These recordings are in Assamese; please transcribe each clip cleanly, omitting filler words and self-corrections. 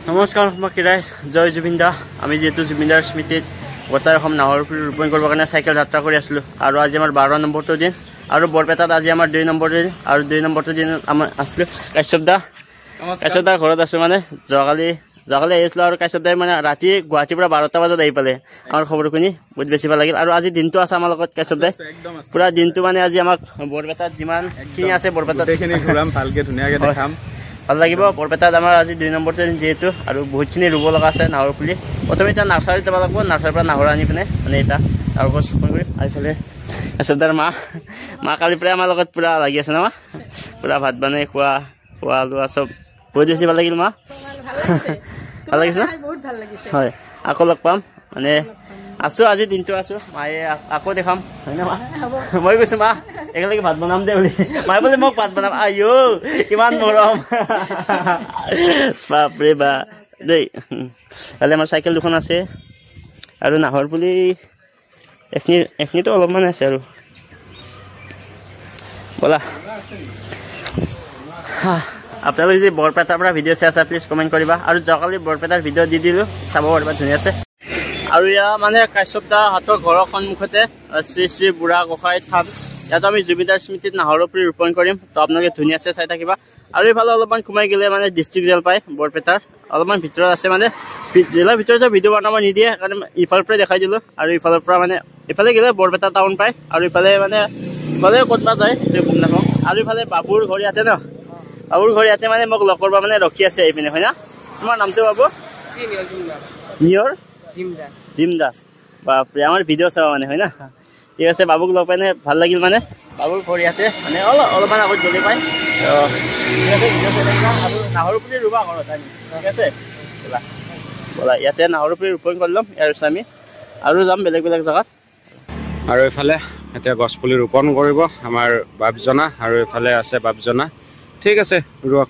নমস্কাৰ মই কিৰাইছ জয় জুবিনদা আমি যেহেতু জুবিনদাৰ স্মৃতিত গোটাই অসম নাহৰ পুলি ৰোপণ কৰিবৰ কাৰণে চাইকেল যাত্ৰা কৰি আছিলোঁ আৰু আজি আমাৰ 12 নম্বৰটো দিন আৰু বৰপেটাত আজি আমাৰ 2 নম্বৰ দিন আৰু 2 নম্বৰটো দিন আমাৰ আছিলোঁ কাশ্যপদা ঘৰত আছোঁ মানে যোৱাকালি আহিছিলোঁ আৰু কাশ্যপদাই মানে ৰাতি গুৱাহাটীৰ পৰা 12টা বজাত আহি পালে আমাৰ খবৰ শুনি বহুত বেছি ভাল লাগিল আৰু আজি দিনটো আছে আমাৰ লগত কাশ্যপদাই পুৰা দিনটো মানে আজি আমাক বৰপেটাত যিমানখিনি আছে বৰপেটাত এইখিনি ঘূৰাম ভালকৈ ধুনীয়াকৈ দেখাম ভাল লাগিব বৰপেটাত আমাৰ আজি 2 নম্বৰটো যেহেতু আৰু বহুতখিনি ৰুব লগা আছে নাহৰ পুলি প্ৰথমে এতিয়া নাৰ্চাৰীত যাব লাগিব নাৰ্চাৰীৰ পৰা নাহৰ আনি পিনে মানে এতিয়া তাৰ ওপৰত ৰোপণ কৰিম আৰু ইফালে কাশ্যপদাৰ মা কালিৰ পৰাই আমাৰ লগত পুৰা লাগি আছে ন মা পুৰা ভাত বনাই খোৱা লোৱা চব বহুত বেছি ভাল লাগিল মা ভাল লাগিছে না হয় আকৌ লগ পাম মানে আছোঁ আজি দিনটো আছোঁ মায়ে আকৌ দেখাম হয় না মা মই কৈছোঁ মা একেলগে ভাত বনাম দে বুলি মায়ে বোলে মোক ভাত বনাম আইও কিমান মৰম বাপৰে বা দেই কালি আমাৰ চাইকেল দুখন আছে আৰু নাহৰ পুলি এখনিতো অলপমান আছে আৰু ব'লা আপোনালোকে যদি বৰপেটাৰ পৰা ভিডিঅ' চাই আছে প্লিজ কমেণ্ট কৰিবা আৰু যোৱাকালি বৰপেটাৰ ভিডিঅ' দি দিলোঁ চাব পাৰিবা ধুনীয়া আছে আৰু ইয়াৰ মানে কাশ্যপদা হাতৰ ঘৰৰ সন্মুখতে শ্ৰী শ্ৰী বুঢ়া গোঁসাই থান ইয়াতো আমি জুবিনদাৰ স্মৃতিত নাহৰ পুলি ৰোপণ কৰিম তো আপোনালোকে ধুনীয়াছে চাই থাকিবা আৰু এইফালে অলপমান সোমাই গ'লে মানে ডিষ্ট্ৰিক্ট জেল পায় বৰপেটাৰ অলপমান ভিতৰত আছে মানে জিলাৰ ভিতৰতে ভিডিঅ' বনাব নিদিয়ে সেইকাৰণে ইফালৰ পৰাই দেখাই দিলোঁ আৰু ইফালৰ পৰা মানে ইফালে গ'লে বৰপেটা টাউন পায় আৰু ইফালে মানে ইফালে ক'তবা যায় সেইটো গম নাপাওঁ আৰু ইফালে বাবুৰ ঘৰ ইয়াতে ন বাবুৰ ঘৰ ইয়াতে মানে মোক লগ কৰিব মানে ৰখি আছে এইপিনে হয় না তোমাৰ নামটো বাবু নিয়ৰ জিম দাস বাপৰে আমাৰ ভিডিঅ' চাব মানে হয় না ঠিক আছে বাবুক লগ পাই ভাল লাগিল মানে বাবুৰ ঘৰ ইয়াতে মানে অলপমান আগত গ'লে পায় আৰু নাহৰ পুলি ৰুবা ঘৰত আমি ঠিক আছে ব'লা ইয়াতে নাহৰ পুলি ৰোপণ কৰি ল'ম ইয়াৰ পিছত আমি আৰু যাম বেলেগ জেগাত আৰু এইফালে এতিয়া গছপুলি ৰোপণ কৰিব আমাৰ বাপজনা আৰু এইফালে আছে বাপজনা ঠিক আছে ৰুৱক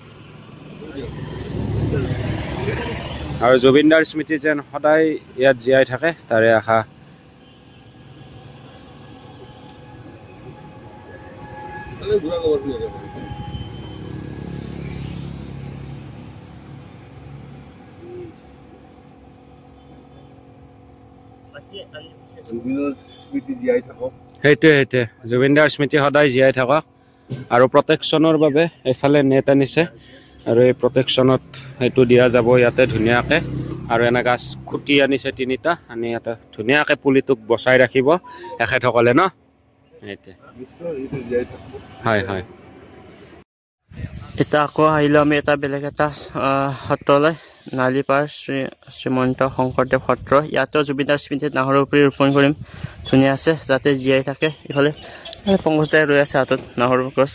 আৰু জুবিনদাৰ স্মৃতি যেন সদায় ইয়াত জীয়াই থাকে তাৰে আশা সেইটোৱে জুবিনদাৰ স্মৃতি সদায় জীয়াই থাকক আৰু প্ৰটেকশ্যনৰ বাবে এইফালে নেট আনিছে আৰু এই প্ৰটেকশ্যনত সেইটো দিয়া যাব ইয়াতে ধুনীয়াকৈ আৰু এনে গাছ খুটি আনিছে 3টা আনি ইয়াতে ধুনীয়াকৈ পুলিটোক বচাই ৰাখিব এখেতসকলে ন হয় এতিয়া আকৌ আহিলোঁ আমি এটা বেলেগ এটা সত্ৰলৈ নালিপাৰ শ্ৰীমন্ত শংকৰদেৱ সত্ৰ ইয়াতো জুবিনদাৰ স্মৃতিত নাহৰ পুলি ৰোপণ কৰিম ধুনীয়া আছে যাতে জীয়াই থাকে ইফালে পংকজদাই ৰৈ আছে হাতত নাহৰ গছ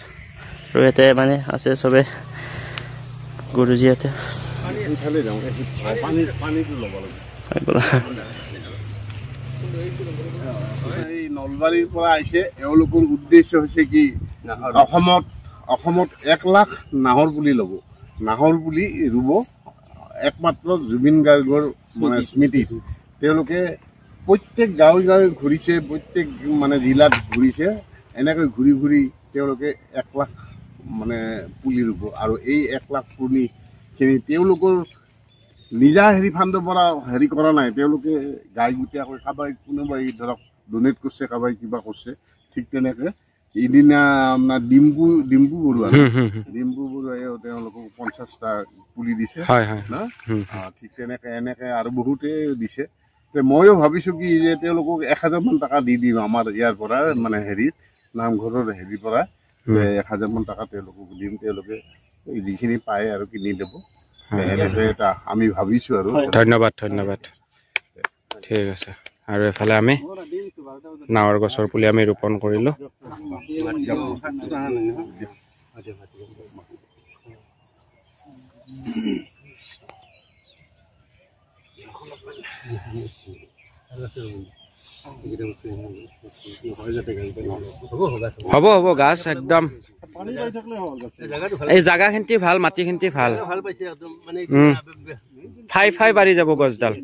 আৰু ইয়াতে মানে আছে চবে গুৰুজীহঁতে নলবাৰীৰ পৰা আহিছে এওঁলোকৰ উদ্দেশ্য হৈছে কি অসমত 1 লাখ নাহৰ পুলি ল'ব নাহৰ পুলি ৰুব একমাত্ৰ জুবিন গাৰ্গৰ মানে স্মৃতিত তেওঁলোকে প্ৰত্যেক গাঁৱে ঘূৰিছে প্ৰত্যেক মানে জিলাত ঘূৰিছে এনেকৈ ঘূৰি তেওঁলোকে 1 লাখ মানে পুলি ৰুব আৰু এই 1 লাখ পুলিখিনি তেওঁলোকৰ নিজা ফাণ্ডৰ পৰা কৰা নাই তেওঁলোকে গাই গুটিয়াকৈ কাৰোবাই কোনোবাই ধৰক ডনেট কৰিছে কাৰোবাই কিবা কৰিছে ঠিক তেনেকৈ এদিনা আপোনাৰ ডিম্পু বৰুৱাই তেওঁলোকক 50টা পুলি দিছে না ঠিক এনেকৈ আৰু বহুতে দিছে ময়ো ভাবিছোঁ কি যে তেওঁলোকক 1000 মান টকা দি দিম আমাৰ ইয়াৰ পৰা মানে নামঘৰৰ পৰা 1000 মান টকা তেওঁলোকক দিম তেওঁলোকে যিখিনি পায় আৰু কিনি দিব এনেকৈ এটা আমি ভাবিছোঁ আৰু ধন্যবাদ ঠিক আছে আৰু এফালে আমি নাহৰ গছৰ পুলি আমি ৰোপণ কৰিলোঁ হ'ব গাছ একদম এই জাগাখিনি ভাল মাটিখিনি ভাল ফাই বাঢ়ি যাব গছডাল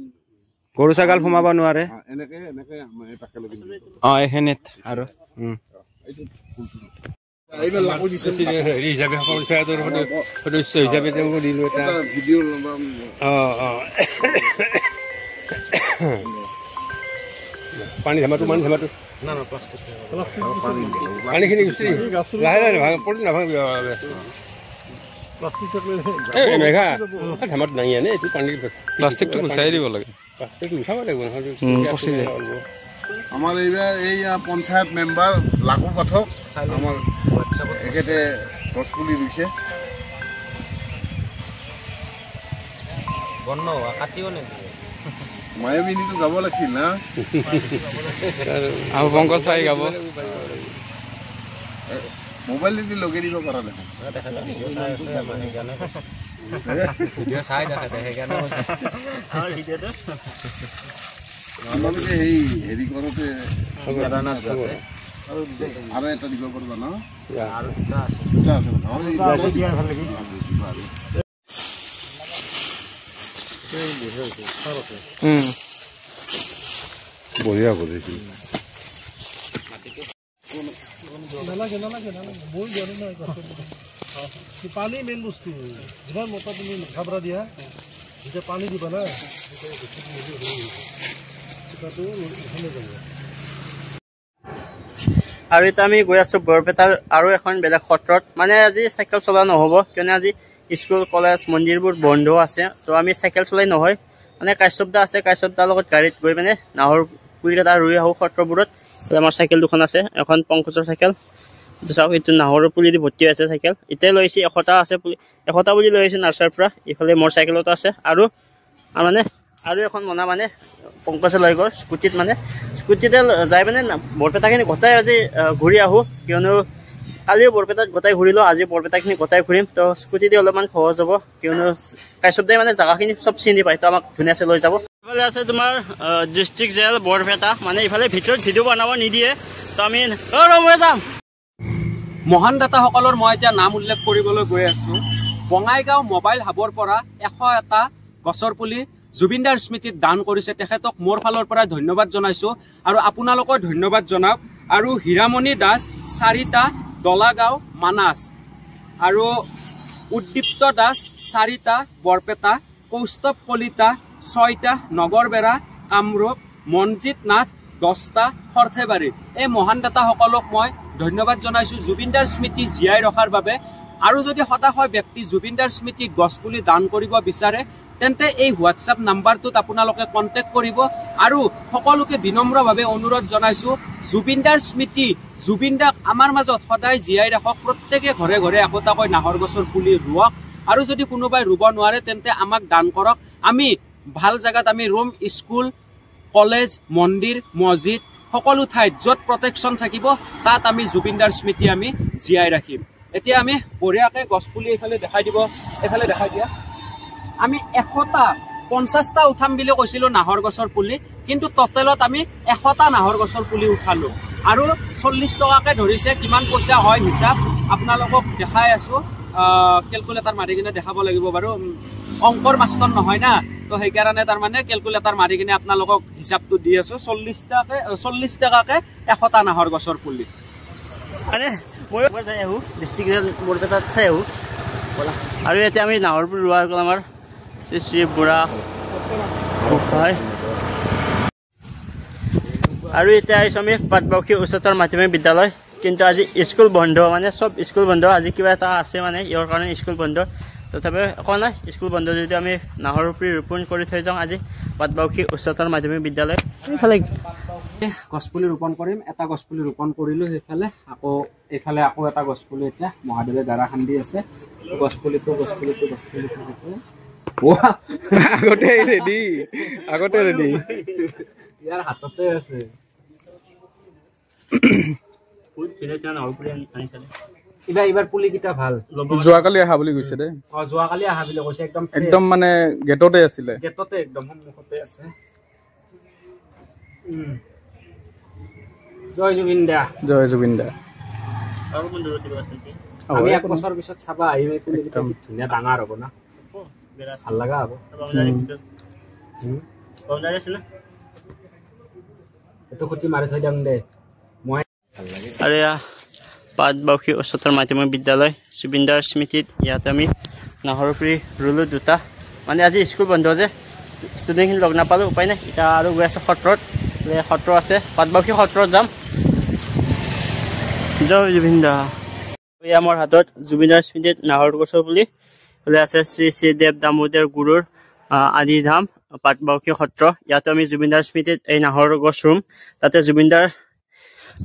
গৰু ছাগাল সোমাব নোৱাৰে এইখিনিত আৰু এইবাৰ লাগু দিছে হেৰি হিচাপে পঞ্চায়তৰ সদস্য হিচাপে তেওঁক দিলো এটা ভিডিঅ' পানী ধামাটো পানীখিনি গুচি লাহে লাহে ভাঙ পৰি নাভাঙিব মেঘা ধামাটো নাই আনে এইটো পানী প্লাষ্টিকটো গুচাই দিব লাগে প্লাষ্টিকটো গুচাব লাগিব আমাৰ এইবাৰ এই পঞ্চায়ত মেম্বাৰ লাগু পাঠক আমাৰ এখেতে গছপুলি ৰুইছে মায়াবিনীটো গাব লাগিছিল না আৰু পংকজ চাই গাব মোবাইল দি লগাই দিব পৰা দেখোন আপোনালোকে সেই হেৰি কৰোঁতে আৰু এটা দিব পাৰিবা ন বঢ়িয়া বুজিছো পানী মেইন বস্তু যিমান মতা তুমি ঘাবৰা দিয়া যেতিয়া পানী দিবা না আৰু এতিয়া আমি গৈ আছো বৰপেটাৰ আৰু এখন বেলেগ সত্ৰত মানে আজি চাইকেল চলোৱা নহ'ব কিয়নো আজি স্কুল কলেজ মন্দিৰবোৰ বন্ধ আছে তো আমি চাইকেল চলাই নহয় মানে কাশ্যপদা আছে কাশ্যপদাৰ লগত গাড়ীত গৈ মানে নাহৰ পুলিকেইটা ৰুই আহোঁ সত্ৰবোৰত আমাৰ চাইকেল দুখন আছে এখন পংকজৰ চাইকেল চাওক এইটো নাহৰৰ পুলি দি ভৰ্তি আছে চাইকেল এতিয়া লৈ আহিছে 100টা আছে পুলি 100টা বুলি লৈ আহিছে নাৰ্চাৰীৰ পৰা ইফালে মোৰ চাইকেলতো আছে আৰু মানে আৰু এখন মনা মানে পংকজে লৈ গ'ল স্কুটিত মানে স্কুটিতে যাই মানে বৰপেটাখিনি গোটাই আজি ঘূৰি আহোঁ কিয়নো কালিও বৰপেটাত গোটাই ঘূৰিলোঁ আজি বৰপেটাখিনি গোটাই ঘূৰিম তো স্কুটি দি অলপমান সহজ হ'ব কিয়নো কাশ্যপদাই মানে জেগাখিনি চব চিনি পায় তো আমাক ধুনীয়াছে লৈ যাব ইফালে আছে তোমাৰ ডিষ্ট্ৰিক্ট জেল বৰপেটা মানে ইফালে ভিতৰত ভিডিঅ' বনাব নিদিয়ে তো আমি মই যাম মহান দাতাসকলৰ মই এতিয়া নাম উল্লেখ কৰিবলৈ গৈ আছো বঙাইগাঁও মোবাইল হাবৰ পৰা 101টা গছৰ পুলি জুবিনদাৰ স্মৃতিত দান কৰিছে তেখেতক মোৰ ফালৰ পৰা ধন্যবাদ জনাইছো আৰু আপোনালোকৰ ধন্যবাদ জনাওক আৰু হীৰামণি দাস 4টা দলাগাঁও মানাস আৰু উদ্দীপ্ত দাস 4টা বৰপেটা কৌস্তৱ কলিতা 6টা নগৰবেৰা কামৰূপ মনজিত নাথ 10টা সৰ্থেবাৰী এই মহান দাতাসকলক মই ধন্যবাদ জনাইছো জুবিনদাৰ স্মৃতি জীয়াই ৰখাৰ বাবে আৰু যদি হতাশয় ব্যক্তি জুবিনদাৰ স্মৃতি গছপুলি দান কৰিব বিচাৰে তেন্তে এই হোৱাটছআপ নাম্বাৰটোত আপোনালোকে কণ্টেক্ট কৰিব আৰু সকলোকে বিনম্ৰভাৱে অনুৰোধ জনাইছো জুবিনদাৰ স্মৃতি জুবিনদাক আমাৰ মাজত সদায় জীয়াই ৰাখক প্ৰত্যেকে ঘৰে ঘৰে একোটাকৈ নাহৰ গছৰ পুলি ৰুৱক আৰু যদি কোনোবাই ৰুব নোৱাৰে তেন্তে আমাক দান কৰক আমি ভাল জায়গাত আমি ৰুম স্কুল কলেজ মন্দিৰ মছজিদ সকলো ঠাইত য'ত প্ৰটেকশ্যন থাকিব তাত আমি জুবিনদাৰ স্মৃতি আমি জীয়াই ৰাখিম এতিয়া আমি বঢ়িয়াকৈ গছপুলি এইফালে দেখাই দিয়া আমি 150টা উঠাম বুলি কৈছিলো নাহৰ গছৰ পুলি কিন্তু টোটেলত আমি 100টা নাহৰ গছৰ পুলি উঠালো আৰু 40 টকাকে ধৰিছে কিমান পইচা হয় হিচাপ আপোনালোকক দেখাই আছো ক্যালকুলেটৰ মাৰি কিনে দেখাব লাগিব বাৰু অংকৰ মাষ্টৰ নহয় না তো সেইকাৰণে তাৰ মানে ক্যালকুলেটৰ মাৰি কিনে আপোনালোকক হিচাপটো দি আছো 40 টকাকে 100টা নাহৰ গছৰ পুলি মানে মই যাই আহোঁ ডিষ্ট্ৰিক্ট বৰপেটাত চাই আহোঁ আৰু এতিয়া আমি নাহৰ পুলি ৰোৱাৰ গ'ল আমাৰ শ্ৰী শ্ৰী বুঢ়া গোসাঁই আৰু এতিয়া আহিছোঁ আমি পাটবাউসী উচ্চতৰ মাধ্যমিক বিদ্যালয় কিন্তু আজি স্কুল বন্ধ মানে চব স্কুল বন্ধ আজি কিবা এটা আছে মানে ইয়াৰ কাৰণে স্কুল বন্ধ তথাপি একো নাই স্কুল বন্ধ যদি আমি নাহৰ পুলি ৰোপণ কৰি থৈ যাওঁ আজি পাটবাউসী উচ্চতৰ মাধ্যমিক বিদ্যালয় এইফালে গছপুলি ৰোপণ কৰিম এটা গছপুলি ৰোপণ কৰিলোঁ সেইফালে এইফালে আকৌ এটা গছপুলি এতিয়া মহাদেৱে গাৰা খান্দি আছে গছপুলিটো আগতে ৰেডি ইয়াৰ হাততে আছে এইবাৰ পুলিকেইটা ভাল যোৱাকালি অহা বুলি কৈছে দে যোৱাকালি অহা বুলি কৈছে একদম মানে গেটতে আছিলে গেটতে একদম সন্মুখতে আছে জয় জুবিন দা আমি এক বছৰ পিছত চাবা আহিম এই পুলিকেইটা ধুনীয়া ডাঙৰ হ'ব না ভাল লগা হ'ব এইটো খুটি মাৰি থৈ দিম দে মই আৰু পাটবাউসী উচ্চতৰ মাধ্যমিক বিদ্যালয় জুবিনদাৰ স্মৃতিত ইয়াত আমি নাহৰ পুলি ৰুলো দুটা মানে আজি স্কুল বন্ধ যে ষ্টুডেণ্টখিনি লগ নাপালোঁ উপায় নাই এতিয়া আৰু গৈ আছোঁ সত্ৰত সত্ৰ আছে পাটবাউসী সত্ৰত যাম জয় জুবিনদা আমাৰ হাতত জুবিনদাৰ স্মৃতিত নাহৰ গছৰ পুলি ওলাই আছে শ্ৰী শ্ৰী দেৱ দামোদৰ গুৰুৰ আদিধাম পাটবাউসী সত্ৰ ইয়াতো আমি জুবিনদাৰ স্মৃতিত এই নাহৰ গছ ৰুম তাতে জুবিনদাৰ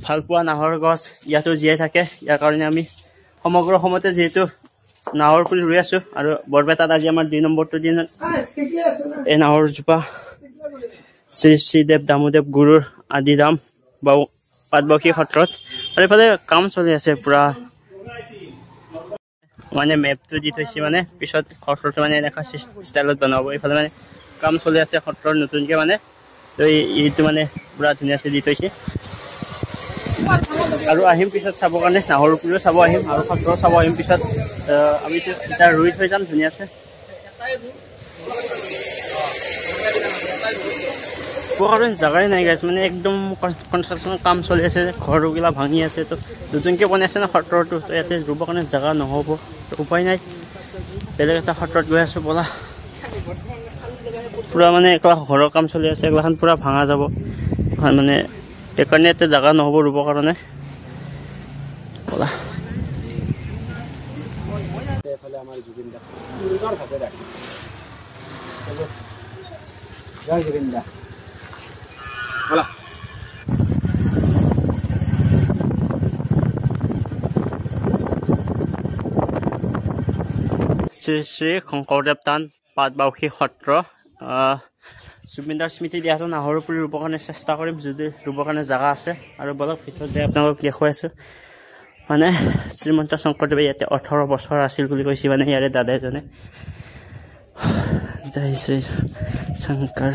ভাল পোৱা নাহৰ গছ ইয়াতো জীয়াই থাকে ইয়াৰ কাৰণে আমি সমগ্ৰ অসমতে যিহেতু নাহৰ পুলি ৰুই আছো আৰু বৰপেটাত আজি আমাৰ 2 নম্বৰটো দিন এই নাহৰ জোপা শ্ৰী শ্ৰী দেৱ দামোদৰ গুৰুৰ আদিধাম পাটবাউসী সত্ৰত আৰু এইফালে কাম চলি আছে পুৰা মানে মেপটো দি থৈছে মানে পিছত সত্ৰটো মানে এনেকুৱা ষ্টাইলত বনাব এইফালে মানে কাম চলি আছে সত্ৰৰ নতুনকৈ মানে তো এইটো মানে পুৰা ধুনীয়াছে দি থৈছে আৰু আহিম পিছত চাবৰ কাৰণে নাহৰ পুলিও চাব আহিম আৰু সত্ৰ চাব আহিম পিছত আমি এতিয়া ৰুই থৈ যাম ধুনীয়াছে কাৰণ জেগাই নাই গাইছ মানে একদম কনষ্ট্ৰাকশ্যনৰ কাম চলি আছে ঘৰগিলা ভাঙি আছে তো নতুনকৈ বনাই আছে ন সত্ৰটো তো ইয়াতে ৰুবৰ কাৰণে জেগা নহ'ব উপায় নাই বেলেগ এটা সত্ৰত গৈ আছোঁ ব'লা পুৰা মানে একলা ঘৰৰ কাম চলি আছে একলাখন পুৰা ভাঙা যাব মানে সেইকাৰণে ইয়াতে জেগা নহ'ব ৰুবৰ কাৰণে ব'লা জয় জুবিনদা ব'লা শ্ৰী শ্ৰী শংকৰদেৱ থান পাটবাউসী সত্ৰ জুবিনদাৰ স্মৃতি দিয়াটো নাহৰ পুলি ৰুবৰ কাৰণে চেষ্টা কৰিম যদি ৰুবৰ কাৰণে জেগা আছে আৰু বলক ভিতৰত যাই আপোনালোকক দেখুৱাই আছোঁ মানে শ্ৰীমন্ত শংকৰদেৱে ইয়াতে 18 বছৰ আছিল বুলি কৈছে মানে ইয়াৰে দাদাজনে জয় শ্ৰী শংকৰ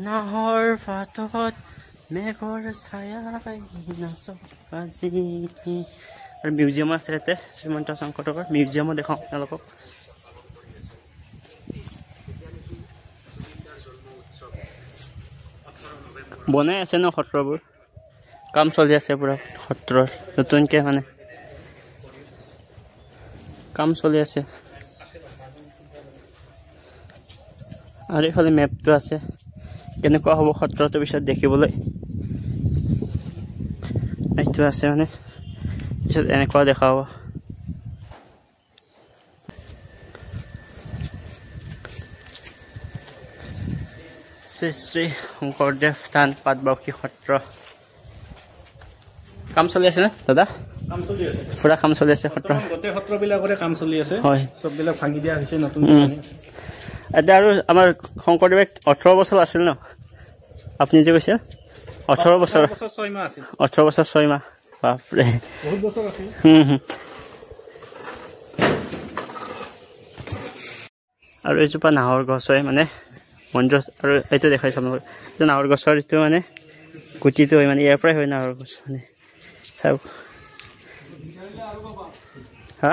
নাহৰ পাতত মেঘৰ ছায়া নাচি আৰু মিউজিয়াম আছে ইয়াতে শ্ৰীমন্ত শংকৰদেৱৰ মিউজিয়ামো দেখাওঁ আপোনালোকক বনাই আছে ন সত্ৰবোৰ কাম চলি আছে পুৰা সত্ৰৰ নতুনকৈ মানে কাম চলি আছে আৰু এইফালে মেপটো আছে কেনেকুৱা হ'ব সত্ৰটোৰ পিছত দেখিবলৈ এইটো আছে মানে পিছত এনেকুৱা দেখা হ'ব শ্ৰী শ্ৰী শংকৰদেৱ থান পাটবাউসী সত্ৰ কাম চলি আছে ন দাদা কাম চলি আছে পুৰা কাম চলি আছে সত্ৰ গোটেই সত্ৰবিলাকৰে কাম চলি আছে হয় চববিলাক ভাঙি দিয়া হৈছে নতুন এতিয়া আৰু আমাৰ শংকৰদেৱে 18 বছৰ আছিল ন আপুনি যে কৈছিল 18 বছৰ 6 মাহ আছিল 18 বছৰ 6 মাহ বাপৰে বহুত বছৰ আছিল আৰু এইজোপা নাহৰ গছ হয় মানে মন্দিৰ আৰু এইটো দেখাইছোঁ আপোনালোক এইটো নাহৰ গছৰ এইটো মানে গুটিটো হয় মানে ইয়াৰ পৰাই হয় নাহৰ গছ মানে চাওক হা